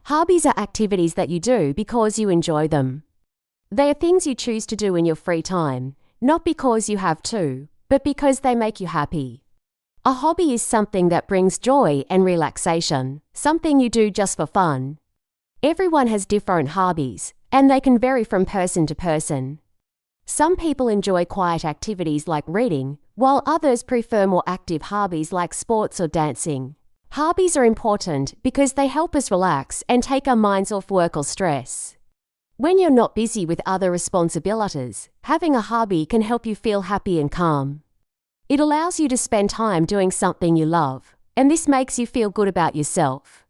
Hobbies are activities that you do because you enjoy them. They are things you choose to do in your free time, not because you have to, but because they make you happy. A hobby is something that brings joy and relaxation, something you do just for fun. Everyone has different hobbies, and they can vary from person to person. Some people enjoy quiet activities like reading, while others prefer more active hobbies like sports or dancing. Hobbies are important because they help us relax and take our minds off work or stress. When you're not busy with other responsibilities, having a hobby can help you feel happy and calm. It allows you to spend time doing something you love, and this makes you feel good about yourself.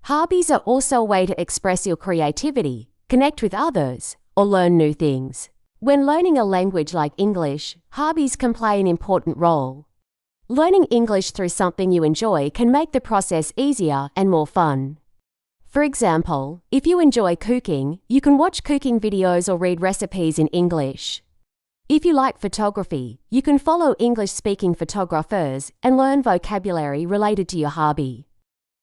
Hobbies are also a way to express your creativity, connect with others, or learn new things. When learning a language like English, hobbies can play an important role. Learning English through something you enjoy can make the process easier and more fun. For example, if you enjoy cooking, you can watch cooking videos or read recipes in English. If you like photography, you can follow English-speaking photographers and learn vocabulary related to your hobby.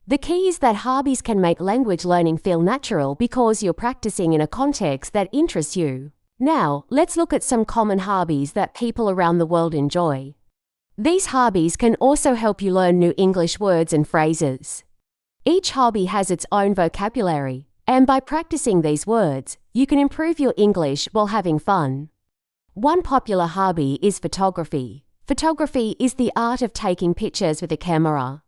The key is that hobbies can make language learning feel natural because you're practicing in a context that interests you. Now, let's look at some common hobbies that people around the world enjoy. These hobbies can also help you learn new English words and phrases. Each hobby has its own vocabulary, and by practicing these words, you can improve your English while having fun. One popular hobby is photography. Photography is the art of taking pictures with a camera.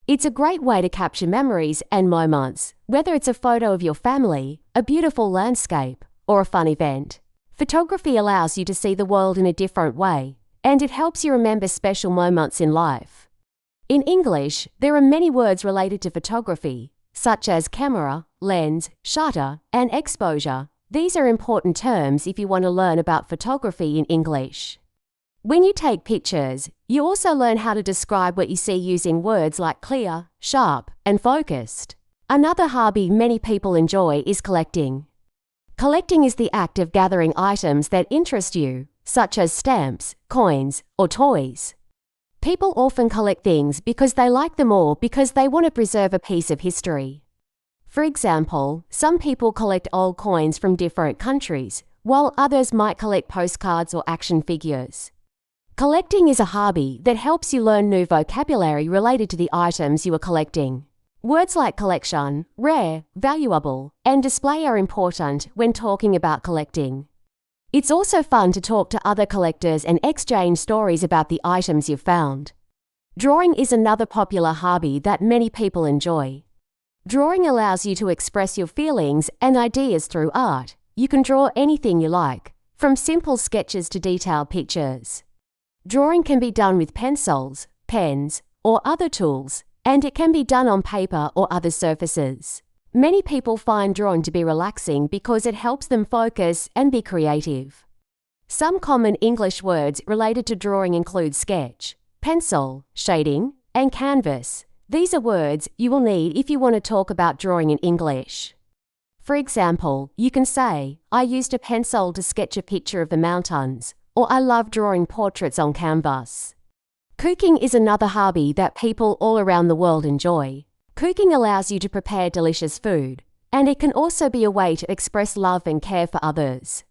It's a great way to capture memories and moments, whether it's a photo of your family, a beautiful landscape, or a fun event. Photography allows you to see the world in a different way, and it helps you remember special moments in life. In English, there are many words related to photography, such as camera, lens, shutter, and exposure. These are important terms if you want to learn about photography in English. When you take pictures, you also learn how to describe what you see using words like clear, sharp, and focused. Another hobby many people enjoy is collecting. Collecting is the act of gathering items that interest you, such as stamps, coins, or toys. People often collect things because they like them or because they want to preserve a piece of history. For example, some people collect old coins from different countries, while others might collect postcards or action figures. Collecting is a hobby that helps you learn new vocabulary related to the items you are collecting. Words like collection, rare, valuable, and display are important when talking about collecting. It's also fun to talk to other collectors and exchange stories about the items you've found. Drawing is another popular hobby that many people enjoy. Drawing allows you to express your feelings and ideas through art. You can draw anything you like, from simple sketches to detailed pictures. Drawing can be done with pencils, pens, or other tools, and it can be done on paper or other surfaces. Many people find drawing to be relaxing because it helps them focus and be creative. Some common English words related to drawing include sketch, pencil, shading, and canvas. These are words you will need if you want to talk about drawing in English. For example, you can say, I used a pencil to sketch a picture of the mountains, or I love drawing portraits on canvas. Cooking is another hobby that people all around the world enjoy. Cooking allows you to prepare delicious food, and it can also be a way to express love and care for others.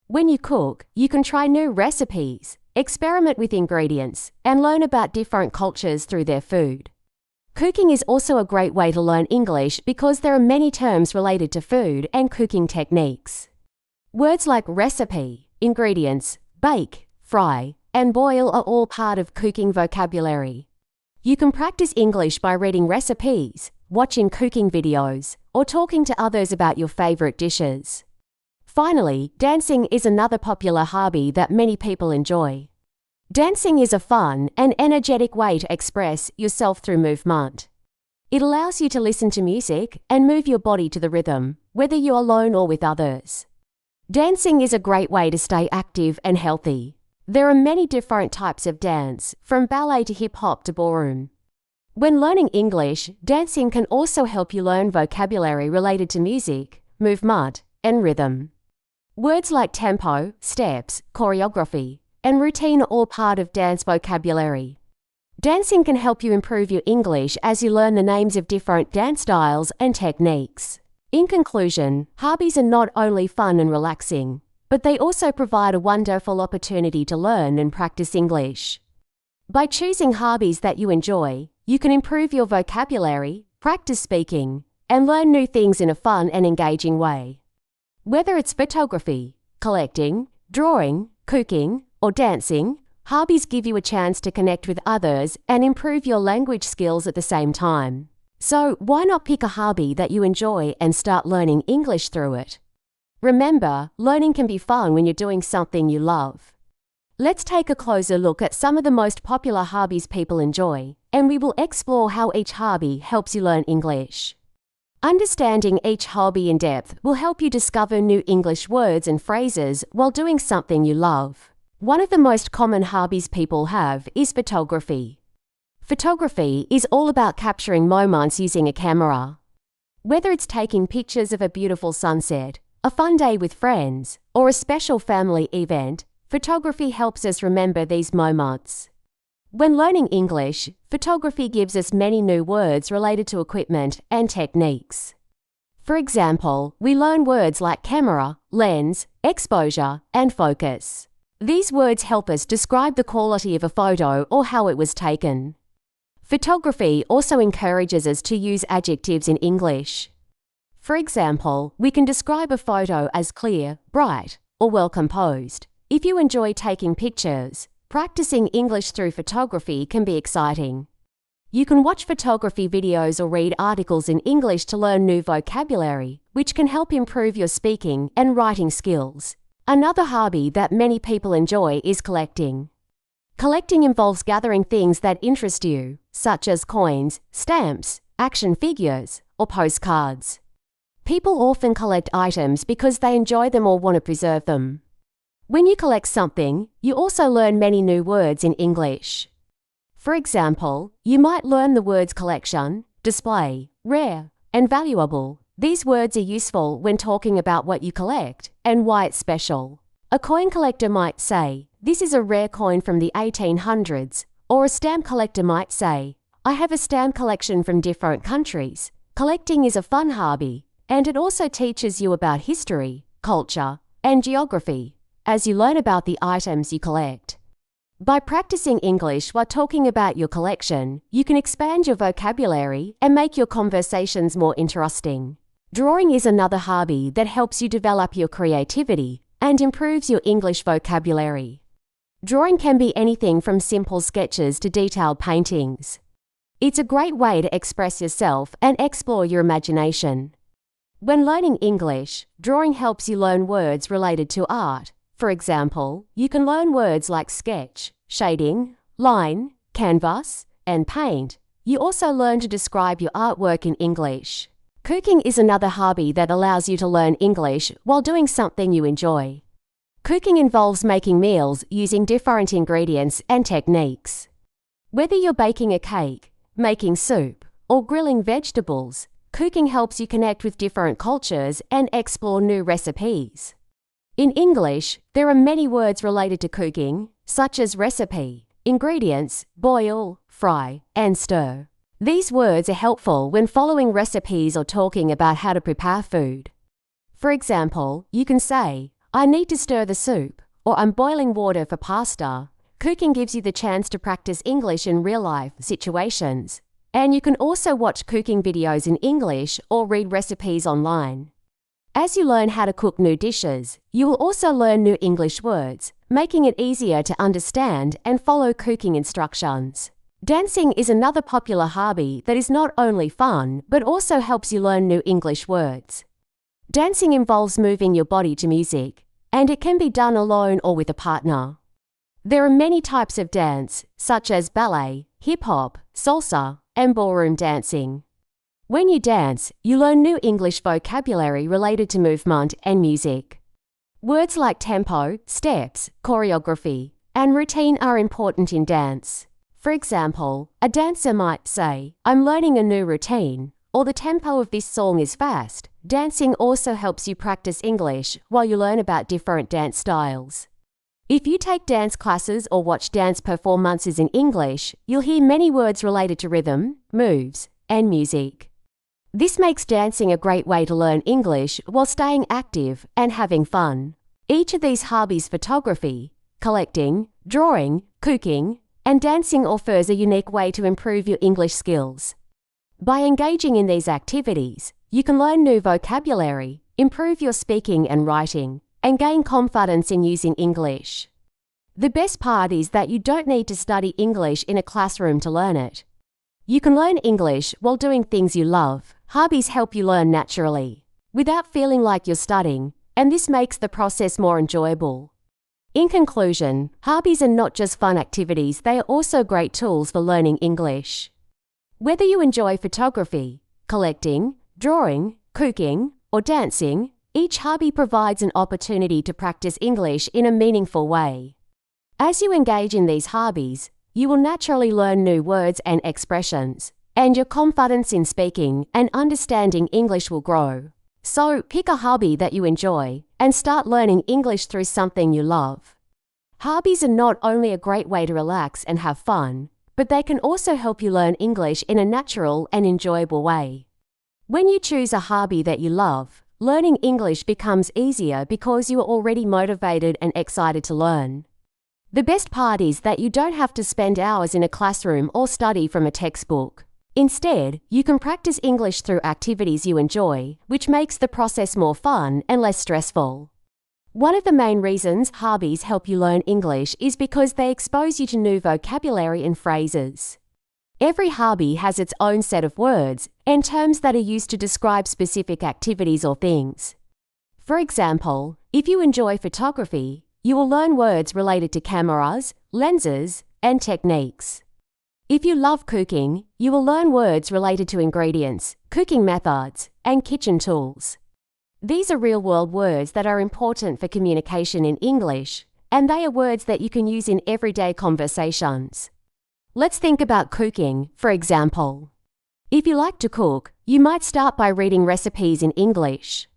When you cook, you can try new recipes, experiment with ingredients, and learn about different cultures through their food. Cooking is also a great way to learn English because there are many terms related to food and cooking techniques. Words like recipe, ingredients, bake, fry, and boil are all part of cooking vocabulary. You can practice English by reading recipes, watching cooking videos, or talking to others about your favorite dishes. Finally, dancing is another popular hobby that many people enjoy. Dancing is a fun and energetic way to express yourself through movement. It allows you to listen to music and move your body to the rhythm, whether you're alone or with others. Dancing is a great way to stay active and healthy. There are many different types of dance, from ballet to hip-hop to ballroom. When learning English, dancing can also help you learn vocabulary related to music, movement, and rhythm. Words like tempo, steps, choreography, and routine are all part of dance vocabulary. Dancing can help you improve your English as you learn the names of different dance styles and techniques. In conclusion, hobbies are not only fun and relaxing, but they also provide a wonderful opportunity to learn and practice English. By choosing hobbies that you enjoy, you can improve your vocabulary, practice speaking, and learn new things in a fun and engaging way. Whether it's photography, collecting, drawing, cooking, or dancing, hobbies give you a chance to connect with others and improve your language skills at the same time. So, why not pick a hobby that you enjoy and start learning English through it? Remember, learning can be fun when you're doing something you love. Let's take a closer look at some of the most popular hobbies people enjoy, and we will explore how each hobby helps you learn English. Understanding each hobby in depth will help you discover new English words and phrases while doing something you love. One of the most common hobbies people have is photography. Photography is all about capturing moments using a camera. Whether it's taking pictures of a beautiful sunset, a fun day with friends, or a special family event, photography helps us remember these moments. When learning English, photography gives us many new words related to equipment and techniques. For example, we learn words like camera, lens, exposure, and focus. These words help us describe the quality of a photo or how it was taken. Photography also encourages us to use adjectives in English. For example, we can describe a photo as clear, bright, or well composed. If you enjoy taking pictures, practicing English through photography can be exciting. You can watch photography videos or read articles in English to learn new vocabulary, which can help improve your speaking and writing skills. Another hobby that many people enjoy is collecting. Collecting involves gathering things that interest you, such as coins, stamps, action figures, or postcards. People often collect items because they enjoy them or want to preserve them. When you collect something, you also learn many new words in English. For example, you might learn the words collection, display, rare, and valuable. These words are useful when talking about what you collect and why it's special. A coin collector might say, "This is a rare coin from the 1800s," or a stamp collector might say, "I have a stamp collection from different countries." Collecting is a fun hobby, and it also teaches you about history, culture, and geography, as you learn about the items you collect. By practicing English while talking about your collection, you can expand your vocabulary and make your conversations more interesting. Drawing is another hobby that helps you develop your creativity and improves your English vocabulary. Drawing can be anything from simple sketches to detailed paintings. It's a great way to express yourself and explore your imagination. When learning English, drawing helps you learn words related to art. For example, you can learn words like sketch, shading, line, canvas, and paint. You also learn to describe your artwork in English. Cooking is another hobby that allows you to learn English while doing something you enjoy. Cooking involves making meals using different ingredients and techniques. Whether you're baking a cake, making soup, or grilling vegetables, cooking helps you connect with different cultures and explore new recipes. In English, there are many words related to cooking, such as recipe, ingredients, boil, fry, and stir. These words are helpful when following recipes or talking about how to prepare food. For example, you can say, "I need to stir the soup," or "I'm boiling water for pasta." Cooking gives you the chance to practice English in real-life situations. And you can also watch cooking videos in English or read recipes online. As you learn how to cook new dishes, you will also learn new English words, making it easier to understand and follow cooking instructions. Dancing is another popular hobby that is not only fun, but also helps you learn new English words. Dancing involves moving your body to music, and it can be done alone or with a partner. There are many types of dance, such as ballet, hip-hop, salsa, and ballroom dancing. When you dance, you learn new English vocabulary related to movement and music. Words like tempo, steps, choreography, and routine are important in dance. For example, a dancer might say, "I'm learning a new routine," or "the tempo of this song is fast." Dancing also helps you practice English while you learn about different dance styles. If you take dance classes or watch dance performances in English, you'll hear many words related to rhythm, moves, and music. This makes dancing a great way to learn English while staying active and having fun. Each of these hobbies, photography, collecting, drawing, cooking, and dancing, offers a unique way to improve your English skills. By engaging in these activities, you can learn new vocabulary, improve your speaking and writing, and gain confidence in using English. The best part is that you don't need to study English in a classroom to learn it. You can learn English while doing things you love. Hobbies help you learn naturally, without feeling like you're studying, and this makes the process more enjoyable. In conclusion, hobbies are not just fun activities, they are also great tools for learning English. Whether you enjoy photography, collecting, drawing, cooking, or dancing, each hobby provides an opportunity to practice English in a meaningful way. As you engage in these hobbies, you will naturally learn new words and expressions, and your confidence in speaking and understanding English will grow. So, pick a hobby that you enjoy and start learning English through something you love. Hobbies are not only a great way to relax and have fun, but they can also help you learn English in a natural and enjoyable way. When you choose a hobby that you love, learning English becomes easier because you are already motivated and excited to learn. The best part is that you don't have to spend hours in a classroom or study from a textbook. Instead, you can practice English through activities you enjoy, which makes the process more fun and less stressful. One of the main reasons hobbies help you learn English is because they expose you to new vocabulary and phrases. Every hobby has its own set of words and terms that are used to describe specific activities or things. For example, if you enjoy photography, you will learn words related to cameras, lenses, and techniques. If you love cooking, you will learn words related to ingredients, cooking methods, and kitchen tools. These are real-world words that are important for communication in English, and they are words that you can use in everyday conversations. Let's think about cooking, for example. If you like to cook, you might start by reading recipes in English.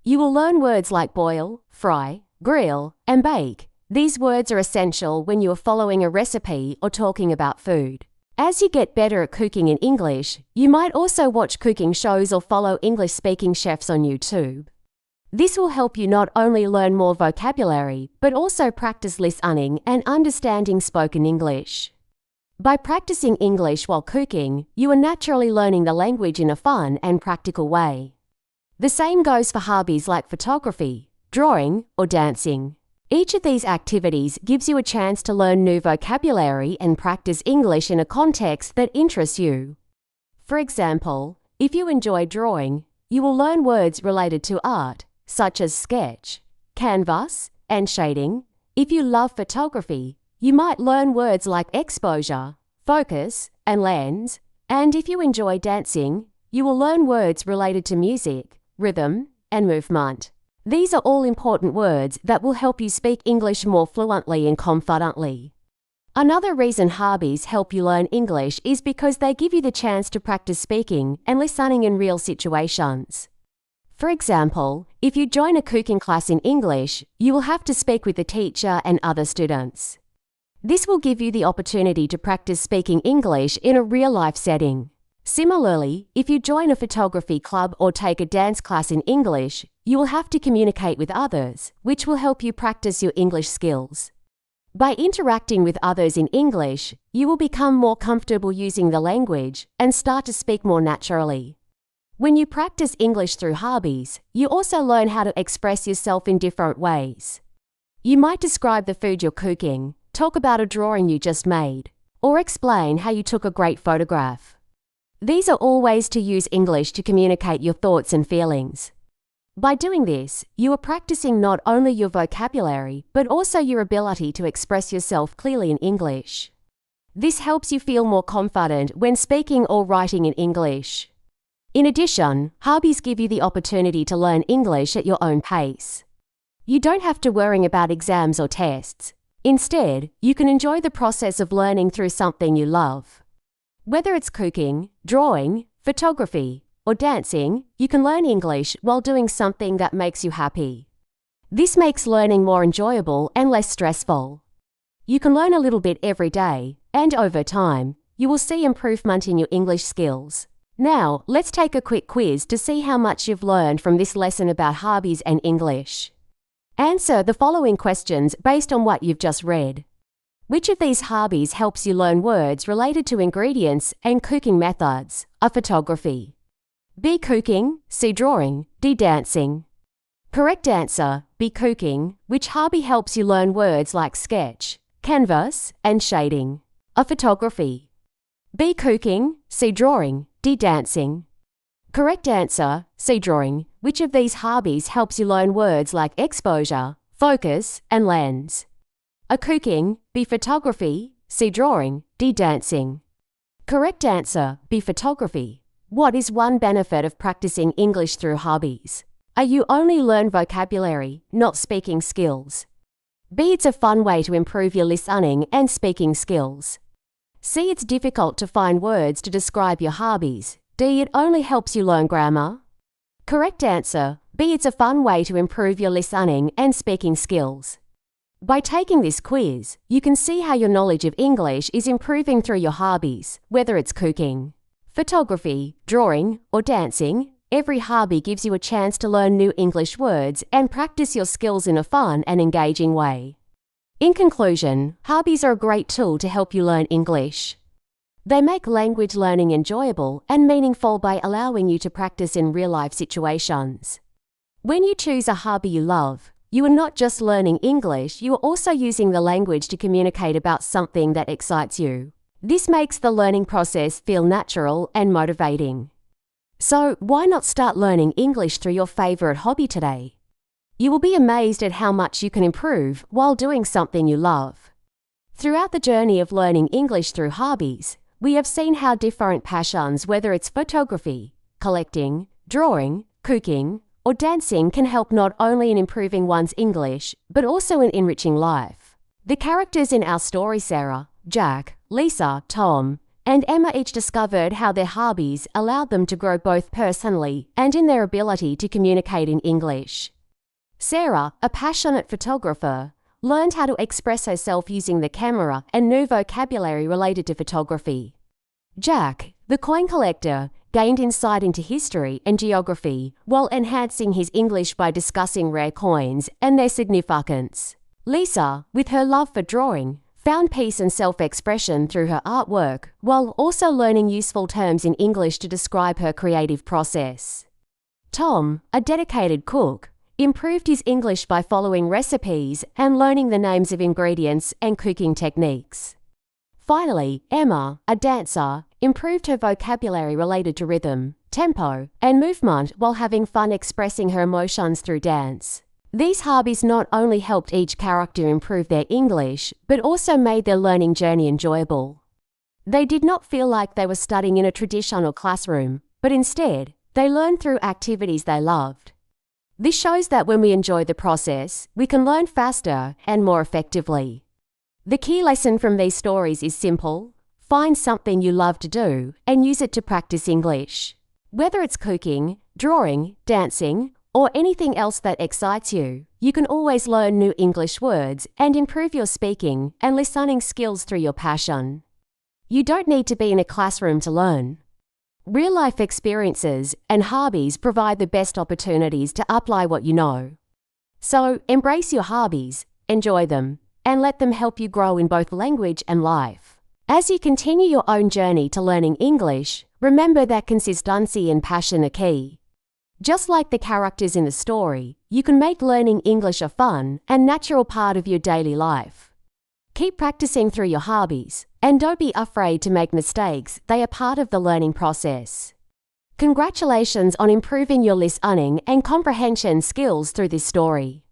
You will learn words like boil, fry, grill, and bake. These words are essential when you are following a recipe or talking about food. As you get better at cooking in English, you might also watch cooking shows or follow English-speaking chefs on YouTube. This will help you not only learn more vocabulary, but also practice listening and understanding spoken English. By practicing English while cooking, you are naturally learning the language in a fun and practical way. The same goes for hobbies like photography, drawing, or dancing. Each of these activities gives you a chance to learn new vocabulary and practice English in a context that interests you. For example, if you enjoy drawing, you will learn words related to art, such as sketch, canvas, and shading. If you love photography, you might learn words like exposure, focus, and lens. And if you enjoy dancing, you will learn words related to music, rhythm, and movement. These are all important words that will help you speak English more fluently and confidently. Another reason hobbies help you learn English is because they give you the chance to practice speaking and listening in real situations. For example, if you join a cooking class in English, you will have to speak with the teacher and other students. This will give you the opportunity to practice speaking English in a real-life setting. Similarly, if you join a photography club or take a dance class in English, you will have to communicate with others, which will help you practice your English skills. By interacting with others in English, you will become more comfortable using the language and start to speak more naturally. When you practice English through hobbies, you also learn how to express yourself in different ways. You might describe the food you're cooking, talk about a drawing you just made, or explain how you took a great photograph. These are all ways to use English to communicate your thoughts and feelings. By doing this, you are practicing not only your vocabulary, but also your ability to express yourself clearly in English. This helps you feel more confident when speaking or writing in English. In addition, hobbies give you the opportunity to learn English at your own pace. You don't have to worry about exams or tests. Instead, you can enjoy the process of learning through something you love. Whether it's cooking, drawing, photography, or dancing, you can learn English while doing something that makes you happy. This makes learning more enjoyable and less stressful. You can learn a little bit every day, and over time, you will see improvement in your English skills. Now, let's take a quick quiz to see how much you've learned from this lesson about hobbies and English. Answer the following questions based on what you've just read. Which of these hobbies helps you learn words related to ingredients and cooking methods? A. Photography. B. Cooking. C. Drawing. D. Dancing. Correct answer, B. Cooking, which hobby helps you learn words like sketch, canvas, and shading. A. Photography. B. Cooking. C. Drawing. D. Dancing. Correct answer, C. Drawing, which of these hobbies helps you learn words like exposure, focus, and lens. A. Cooking. B. Photography. C. Drawing. D. Dancing. Correct answer, B. Photography. What is one benefit of practicing English through hobbies? A. You only learn vocabulary, not speaking skills. B. It's a fun way to improve your listening and speaking skills. C. It's difficult to find words to describe your hobbies. D. It only helps you learn grammar. Correct answer, B. It's a fun way to improve your listening and speaking skills. By taking this quiz, you can see how your knowledge of English is improving through your hobbies, whether it's cooking, photography, drawing, or dancing. Every hobby gives you a chance to learn new English words and practice your skills in a fun and engaging way. In conclusion, hobbies are a great tool to help you learn English. They make language learning enjoyable and meaningful by allowing you to practice in real-life situations. When you choose a hobby you love, you are not just learning English, you are also using the language to communicate about something that excites you. This makes the learning process feel natural and motivating. So, why not start learning English through your favorite hobby today? You will be amazed at how much you can improve while doing something you love. Throughout the journey of learning English through hobbies, we have seen how different passions, whether it's photography, collecting, drawing, cooking, or dancing, can help not only in improving one's English, but also in enriching life. The characters in our story, Sarah, Jack, Lisa, Tom, and Emma, each discovered how their hobbies allowed them to grow both personally and in their ability to communicate in English. Sarah, a passionate photographer, learned how to express herself using the camera and new vocabulary related to photography. Jack, the coin collector, gained insight into history and geography while enhancing his English by discussing rare coins and their significance. Lisa, with her love for drawing, found peace and self-expression through her artwork while also learning useful terms in English to describe her creative process. Tom, a dedicated cook, improved his English by following recipes and learning the names of ingredients and cooking techniques. Finally, Emma, a dancer, improved her vocabulary related to rhythm, tempo, and movement while having fun expressing her emotions through dance. These hobbies not only helped each character improve their English, but also made their learning journey enjoyable. They did not feel like they were studying in a traditional classroom, but instead, they learned through activities they loved. This shows that when we enjoy the process, we can learn faster and more effectively. The key lesson from these stories is simple: find something you love to do and use it to practice English. Whether it's cooking, drawing, dancing, or anything else that excites you, you can always learn new English words and improve your speaking and listening skills through your passion. You don't need to be in a classroom to learn. Real-life experiences and hobbies provide the best opportunities to apply what you know. So, embrace your hobbies, enjoy them, and let them help you grow in both language and life. As you continue your own journey to learning English, remember that consistency and passion are key. Just like the characters in the story, you can make learning English a fun and natural part of your daily life. Keep practicing through your hobbies, and don't be afraid to make mistakes. They are part of the learning process. Congratulations on improving your listening and comprehension skills through this story.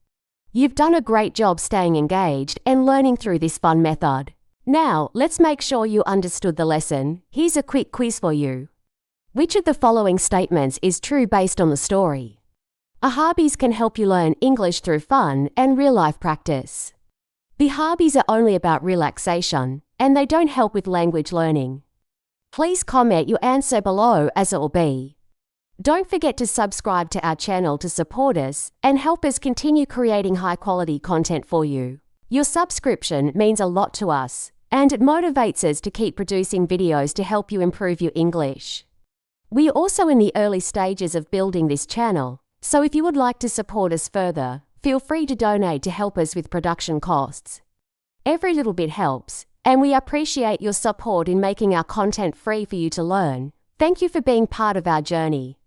You've done a great job staying engaged and learning through this fun method. Now, let's make sure you understood the lesson. Here's a quick quiz for you. Which of the following statements is true based on the story? A hobbies can help you learn English through fun and real-life practice. The hobbies are only about relaxation, and they don't help with language learning. Please comment your answer below as it will be. Don't forget to subscribe to our channel to support us and help us continue creating high-quality content for you. Your subscription means a lot to us, and it motivates us to keep producing videos to help you improve your English. We are also in the early stages of building this channel, so if you would like to support us further, feel free to donate to help us with production costs. Every little bit helps, and we appreciate your support in making our content free for you to learn. Thank you for being part of our journey.